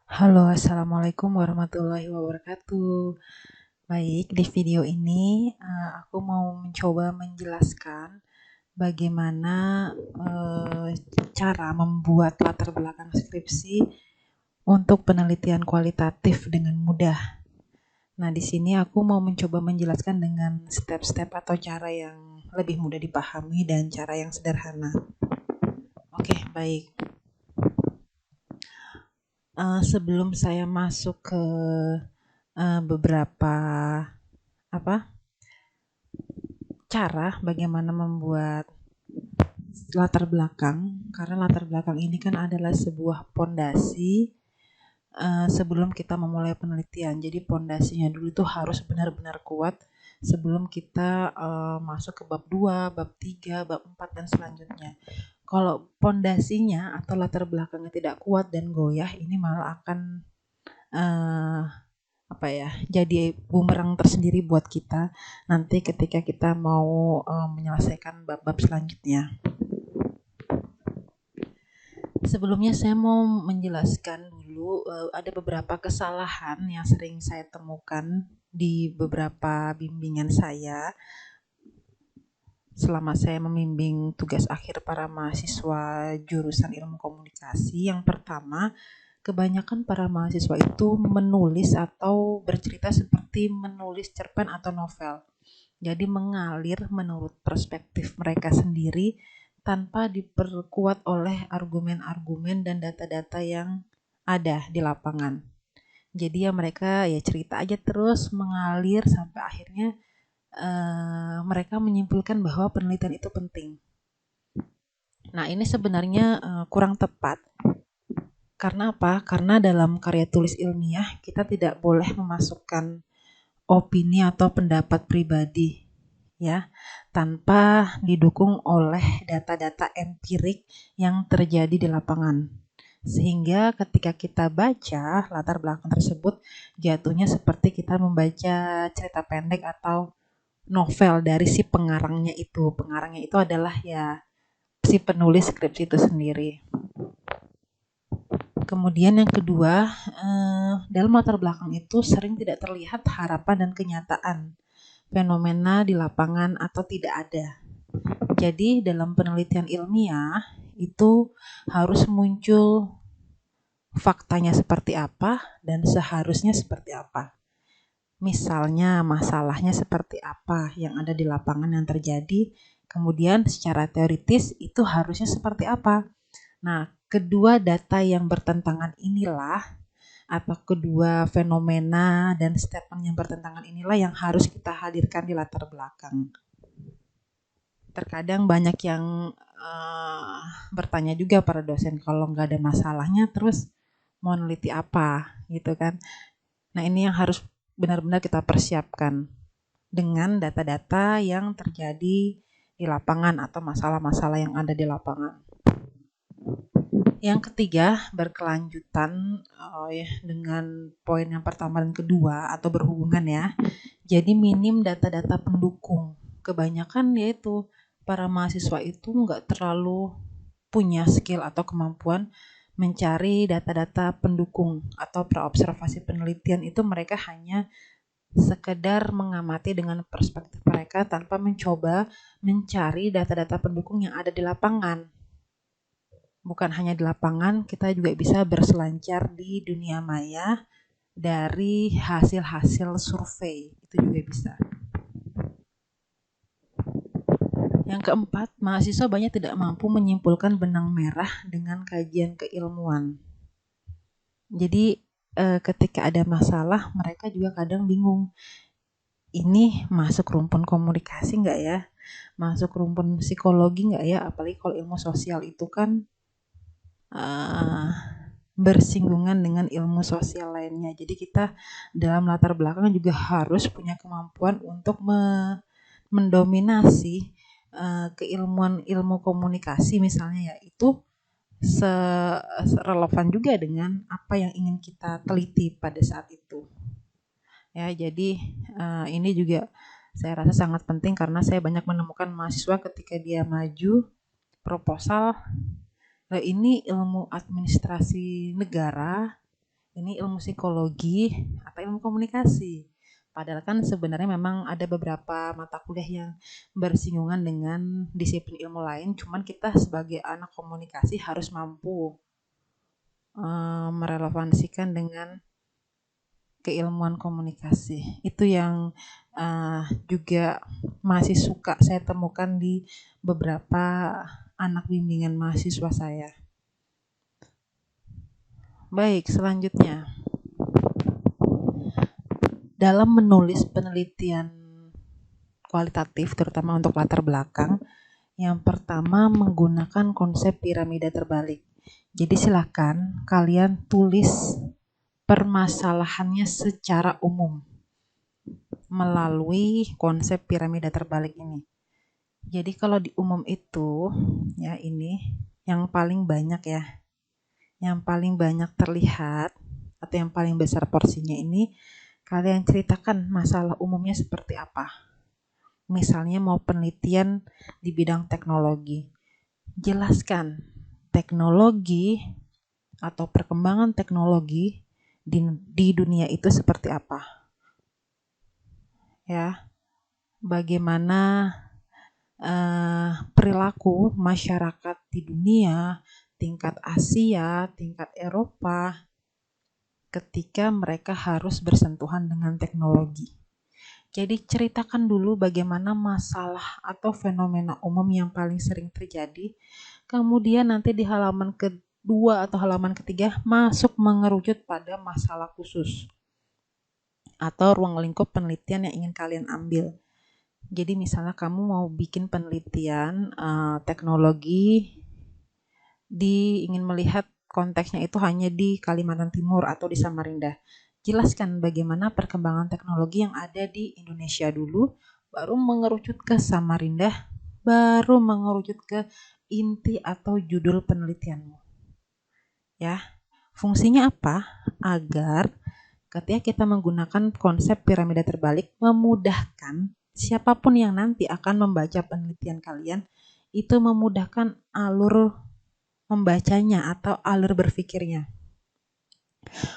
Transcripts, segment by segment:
Halo, assalamualaikum warahmatullahi wabarakatuh. Baik, di video ini aku mau mencoba menjelaskan bagaimana cara membuat latar belakang skripsi untuk penelitian kualitatif dengan mudah. Nah, di sini aku mau mencoba menjelaskan dengan step-step atau cara yang lebih mudah dipahami dan cara yang sederhana. Oke, baik. Sebelum saya masuk ke beberapa cara bagaimana membuat latar belakang, karena latar belakang ini kan adalah sebuah pondasi sebelum kita memulai penelitian. Jadi pondasinya dulu itu harus benar-benar kuat sebelum kita masuk ke bab 2, bab 3, bab 4 dan selanjutnya. Kalau pondasinya atau latar belakangnya tidak kuat dan goyah, ini malah akan uh, jadi bumerang tersendiri buat kita nanti ketika kita mau menyelesaikan bab-bab selanjutnya. Sebelumnya saya mau menjelaskan dulu ada beberapa kesalahan yang sering saya temukan di beberapa bimbingan saya selama saya membimbing tugas akhir para mahasiswa jurusan ilmu komunikasi. Yang pertama, kebanyakan para mahasiswa itu menulis atau bercerita seperti menulis cerpen atau novel. Jadi mengalir menurut perspektif mereka sendiri tanpa diperkuat oleh argumen-argumen dan data-data yang ada di lapangan. Jadi ya mereka ya cerita aja terus mengalir sampai akhirnya mereka menyimpulkan bahwa penelitian itu penting. Nah, ini sebenarnya kurang tepat. Karena apa? Karena dalam karya tulis ilmiah kita tidak boleh memasukkan opini atau pendapat pribadi ya tanpa didukung oleh data-data empirik yang terjadi di lapangan. Sehingga ketika kita baca latar belakang tersebut jatuhnya seperti kita membaca cerita pendek atau novel dari si pengarangnya itu. Pengarangnya itu adalah ya si penulis skripsi itu sendiri. Kemudian yang kedua, dalam latar belakang itu sering tidak terlihat harapan dan kenyataan fenomena di lapangan atau tidak ada. Jadi dalam penelitian ilmiah itu harus muncul faktanya seperti apa dan seharusnya seperti apa. Misalnya masalahnya seperti apa yang ada di lapangan yang terjadi, kemudian secara teoritis itu harusnya seperti apa. Nah, kedua data yang bertentangan inilah atau kedua fenomena dan statement yang bertentangan inilah yang harus kita hadirkan di latar belakang. Terkadang banyak yang bertanya juga para dosen kalau nggak ada masalahnya terus mau neliti apa gitu kan. Nah, ini yang harus benar-benar kita persiapkan dengan data-data yang terjadi di lapangan atau masalah-masalah yang ada di lapangan. Yang ketiga, berkelanjutan dengan poin yang pertama dan kedua atau berhubungan ya. Jadi minim data-data pendukung. Kebanyakan yaitu para mahasiswa itu nggak terlalu punya skill atau kemampuan mencari data-data pendukung atau praobservasi penelitian itu mereka hanya sekedar mengamati dengan perspektif mereka tanpa mencoba mencari data-data pendukung yang ada di lapangan. Bukan hanya di lapangan, kita juga bisa berselancar di dunia maya dari hasil-hasil survei. Itu juga bisa. Yang keempat, mahasiswa banyak tidak mampu menyimpulkan benang merah dengan kajian keilmuan. Jadi ketika ada masalah, mereka juga kadang bingung. Ini masuk rumpun komunikasi nggak ya? Masuk rumpun psikologi nggak ya? Apalagi kalau ilmu sosial itu kan bersinggungan dengan ilmu sosial lainnya. Jadi kita dalam latar belakang juga harus punya kemampuan untuk mendominasi keilmuan ilmu komunikasi misalnya ya itu relevan juga dengan apa yang ingin kita teliti pada saat itu. Ya, jadi ini juga saya rasa sangat penting karena saya banyak menemukan mahasiswa ketika dia maju proposal ini ilmu administrasi negara, ini ilmu psikologi atau ilmu komunikasi. Padahal kan sebenarnya memang ada beberapa mata kuliah yang bersinggungan dengan disiplin ilmu lain, cuman kita sebagai anak komunikasi harus mampu merelevansikan dengan keilmuan komunikasi. Itu yang juga masih suka saya temukan di beberapa anak bimbingan mahasiswa saya. Baik, selanjutnya. Dalam menulis penelitian kualitatif, terutama untuk latar belakang, yang pertama menggunakan konsep piramida terbalik. Jadi silakan kalian tulis permasalahannya secara umum melalui konsep piramida terbalik ini. Jadi kalau di umum itu, ya ini yang paling banyak ya, yang paling banyak terlihat atau yang paling besar porsinya ini, kalian ceritakan masalah umumnya seperti apa. Misalnya mau penelitian di bidang teknologi, jelaskan teknologi atau perkembangan teknologi di dunia itu seperti apa. Ya, bagaimana perilaku masyarakat di dunia, tingkat Asia, tingkat Eropa, ketika mereka harus bersentuhan dengan teknologi. Jadi ceritakan dulu bagaimana masalah atau fenomena umum yang paling sering terjadi. Kemudian nanti di halaman kedua atau halaman ketiga masuk mengerucut pada masalah khusus atau ruang lingkup penelitian yang ingin kalian ambil. Jadi misalnya kamu mau bikin penelitian teknologi ingin melihat konteksnya itu hanya di Kalimantan Timur atau di Samarinda. Jelaskan bagaimana perkembangan teknologi yang ada di Indonesia dulu, baru mengerucut ke Samarinda, baru mengerucut ke inti atau judul penelitianmu. Ya, fungsinya apa? Agar ketika kita menggunakan konsep piramida terbalik, memudahkan siapapun yang nanti akan membaca penelitian kalian, itu memudahkan alur membacanya atau alur berpikirnya.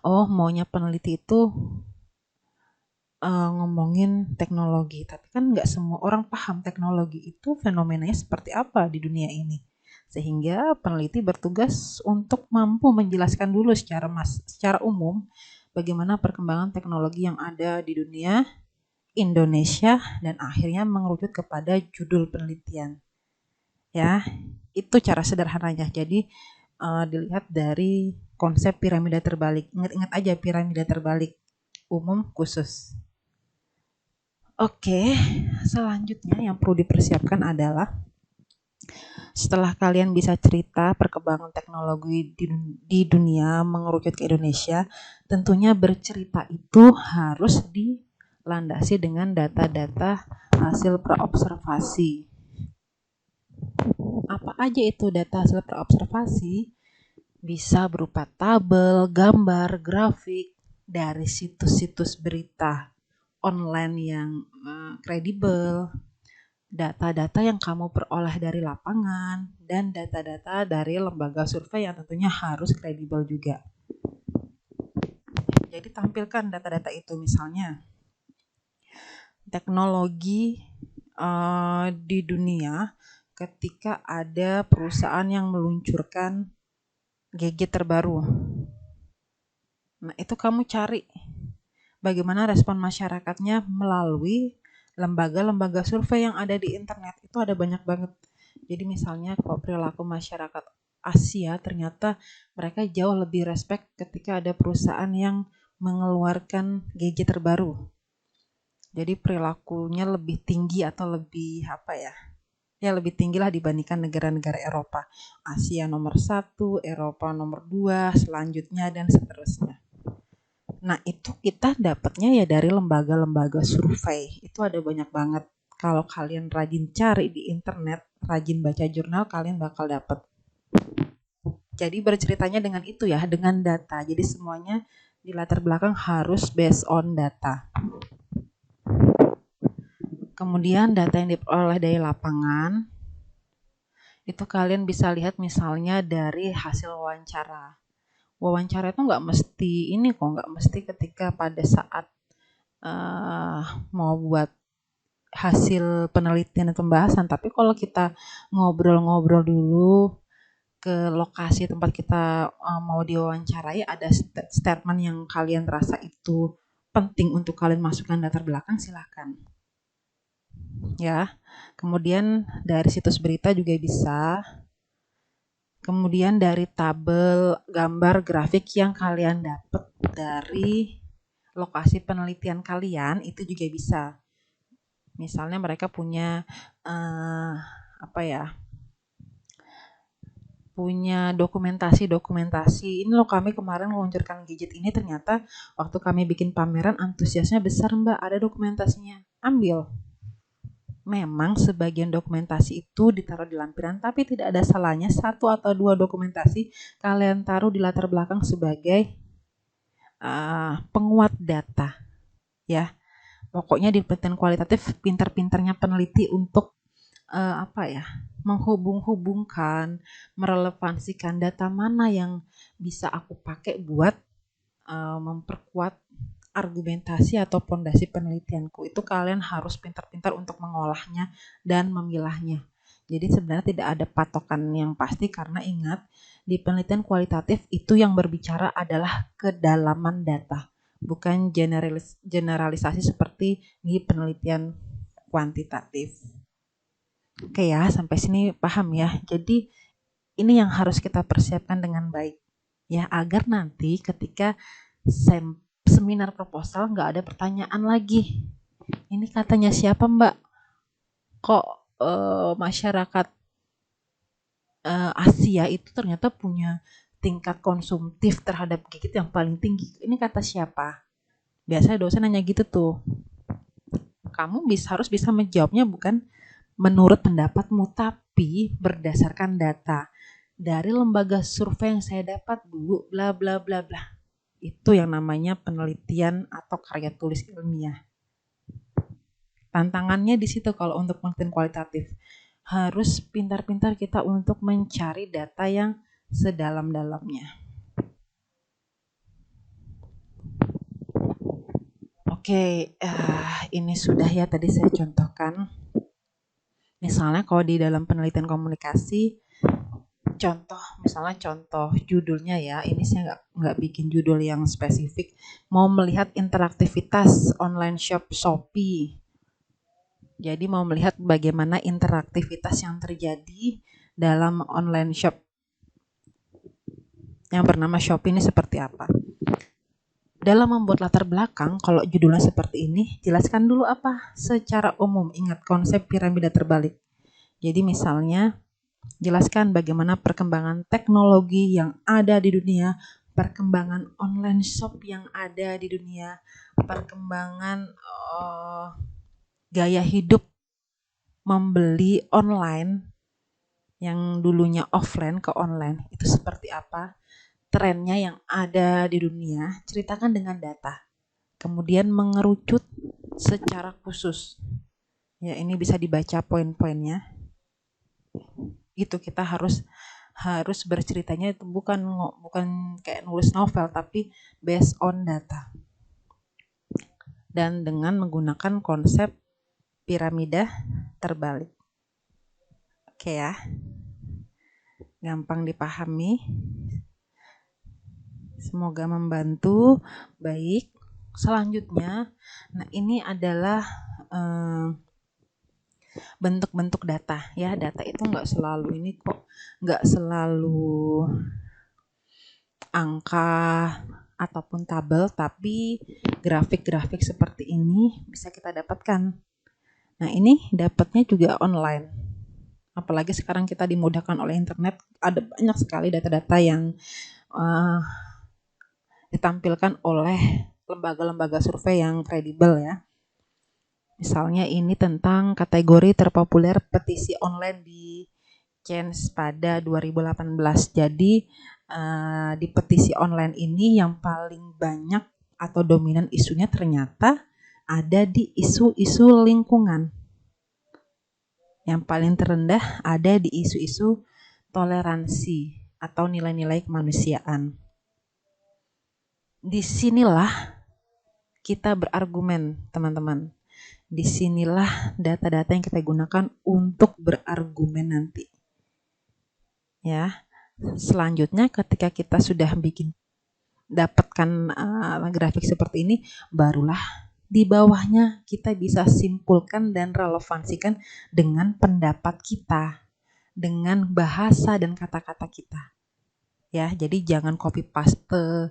Oh, maunya peneliti itu ngomongin teknologi, tapi kan nggak semua orang paham teknologi itu fenomenanya seperti apa di dunia ini. Sehingga peneliti bertugas untuk mampu menjelaskan dulu secara umum bagaimana perkembangan teknologi yang ada di dunia, Indonesia, dan akhirnya mengerucut kepada judul penelitian. Ya, itu cara sederhananya. Jadi dilihat dari konsep piramida terbalik. Ingat-ingat aja piramida terbalik, umum khusus. Oke, selanjutnya yang perlu dipersiapkan adalah setelah kalian bisa cerita perkembangan teknologi di dunia mengerucut ke Indonesia, tentunya bercerita itu harus dilandasi dengan data-data hasil praobservasi. Apa aja itu data hasil praobservasi? Bisa berupa tabel, gambar, grafik dari situs-situs berita online yang kredibel, data-data yang kamu peroleh dari lapangan, dan data-data dari lembaga survei yang tentunya harus kredibel juga. Jadi tampilkan data-data itu, misalnya teknologi di dunia ketika ada perusahaan yang meluncurkan gadget terbaru. Nah, itu kamu cari bagaimana respon masyarakatnya melalui lembaga-lembaga survei yang ada di internet. Itu ada banyak banget. Jadi misalnya kalau perilaku masyarakat Asia, ternyata mereka jauh lebih respect ketika ada perusahaan yang mengeluarkan gadget terbaru. Jadi perilakunya lebih tinggi atau lebih lebih tinggi lah dibandingkan negara-negara Eropa. Asia nomor 1, Eropa nomor 2, selanjutnya dan seterusnya. Nah, itu kita dapatnya ya dari lembaga-lembaga survei. Itu ada banyak banget. Kalau kalian rajin cari di internet, rajin baca jurnal, kalian bakal dapat. Jadi berceritanya dengan itu ya, dengan data. Jadi semuanya di latar belakang harus based on data. Kemudian data yang diperoleh dari lapangan, itu kalian bisa lihat misalnya dari hasil wawancara. wawancara itu nggak mesti ini kok, nggak mesti ketika pada saat mau buat hasil penelitian dan pembahasan, tapi kalau kita ngobrol-ngobrol dulu ke lokasi tempat kita mau diwawancarai, ada statement yang kalian rasa itu penting untuk kalian masukkan latar belakang, silahkan ya. Kemudian dari situs berita juga bisa, kemudian dari tabel gambar grafik yang kalian dapat dari lokasi penelitian kalian itu juga bisa. Misalnya mereka punya apa ya, punya dokumentasi. Ini loh, kami kemarin meluncurkan gadget ini, ternyata waktu kami bikin pameran antusiasnya besar mbak, ada dokumentasinya, ambil. Memang sebagian dokumentasi itu ditaruh di lampiran, tapi tidak ada salahnya 1 atau 2 dokumentasi kalian taruh di latar belakang sebagai penguat data ya. Pokoknya di penelitian kualitatif pintar-pintarnya peneliti untuk menghubung-hubungkan, merelevansikan data mana yang bisa aku pakai buat memperkuat argumentasi atau pondasi penelitianku. Itu kalian harus pintar-pintar untuk mengolahnya dan memilahnya. Jadi sebenarnya tidak ada patokan yang pasti, karena ingat, di penelitian kualitatif itu yang berbicara adalah kedalaman data, bukan generalisasi seperti di penelitian kuantitatif. Oke ya, sampai sini paham ya. Jadi ini yang harus kita persiapkan dengan baik ya, agar nanti ketika seminar proposal nggak ada pertanyaan lagi. Ini katanya siapa mbak? Kok masyarakat Asia itu ternyata punya tingkat konsumtif terhadap gadget yang paling tinggi. Ini kata siapa? Biasanya dosen nanya gitu tuh. Kamu harus bisa menjawabnya bukan menurut pendapatmu, tapi berdasarkan data dari lembaga survei yang saya dapat, Bu, bla bla bla bla. Itu yang namanya penelitian atau karya tulis ilmiah. Tantangannya di situ kalau untuk penelitian kualitatif. Harus pintar-pintar kita untuk mencari data yang sedalam-dalamnya. Oke, ini sudah ya tadi saya contohkan. Misalnya kalau di dalam penelitian komunikasi, misalnya contoh judulnya ya, ini saya nggak bikin judul yang spesifik. Mau melihat interaktivitas online shop Shopee. Jadi mau melihat bagaimana interaktivitas yang terjadi dalam online shop yang bernama Shopee ini seperti apa. Dalam membuat latar belakang, kalau judulnya seperti ini, jelaskan dulu apa secara umum. Ingat konsep piramida terbalik. Jadi misalnya, jelaskan bagaimana perkembangan teknologi yang ada di dunia, perkembangan online shop yang ada di dunia, perkembangan gaya hidup membeli online yang dulunya offline ke online, itu seperti apa, trennya yang ada di dunia, ceritakan dengan data. Kemudian mengerucut secara khusus. Ya, ini bisa dibaca poin-poinnya. Itu kita harus berceritanya itu bukan kayak nulis novel, tapi based on data. Dan dengan menggunakan konsep piramida terbalik. Oke ya. Gampang dipahami. Semoga membantu. Baik. Selanjutnya, nah ini adalah bentuk-bentuk data ya. Data itu nggak selalu angka ataupun tabel, tapi grafik-grafik seperti ini bisa kita dapatkan. Nah ini dapatnya juga online. Apalagi sekarang kita dimudahkan oleh internet, ada banyak sekali data-data yang ditampilkan oleh lembaga-lembaga survei yang kredibel ya. Misalnya ini tentang kategori terpopuler petisi online di Change pada 2018. Jadi di petisi online ini yang paling banyak atau dominan isunya ternyata ada di isu-isu lingkungan. Yang paling terendah ada di isu-isu toleransi atau nilai-nilai kemanusiaan. Disinilah kita berargumen, teman-teman. Disinilah data-data yang kita gunakan untuk berargumen nanti. Ya, selanjutnya ketika kita sudah dapatkan grafik seperti ini, barulah di bawahnya kita bisa simpulkan dan relevansikan dengan pendapat kita, dengan bahasa dan kata-kata kita. Ya, jadi jangan copy paste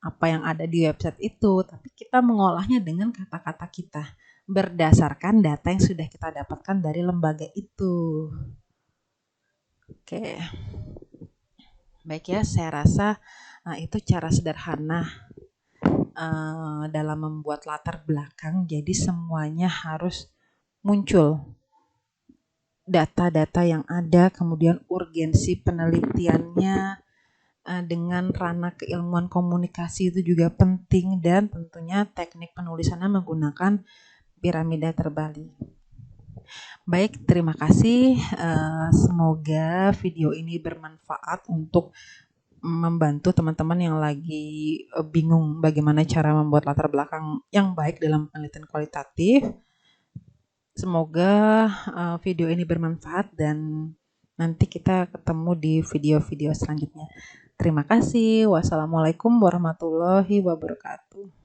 apa yang ada di website itu, tapi kita mengolahnya dengan kata-kata kita berdasarkan data yang sudah kita dapatkan dari lembaga itu. Oke. Baik ya, saya rasa itu cara sederhana dalam membuat latar belakang. Jadi semuanya harus muncul data-data yang ada, kemudian urgensi penelitiannya, dengan ranah keilmuan komunikasi itu juga penting, dan tentunya teknik penulisannya menggunakan piramida terbalik. Baik, terima kasih. Semoga video ini bermanfaat untuk membantu teman-teman yang lagi bingung bagaimana cara membuat latar belakang yang baik dalam penelitian kualitatif. Semoga video ini bermanfaat dan nanti kita ketemu di video-video selanjutnya. Terima kasih. Wassalamualaikum warahmatullahi wabarakatuh.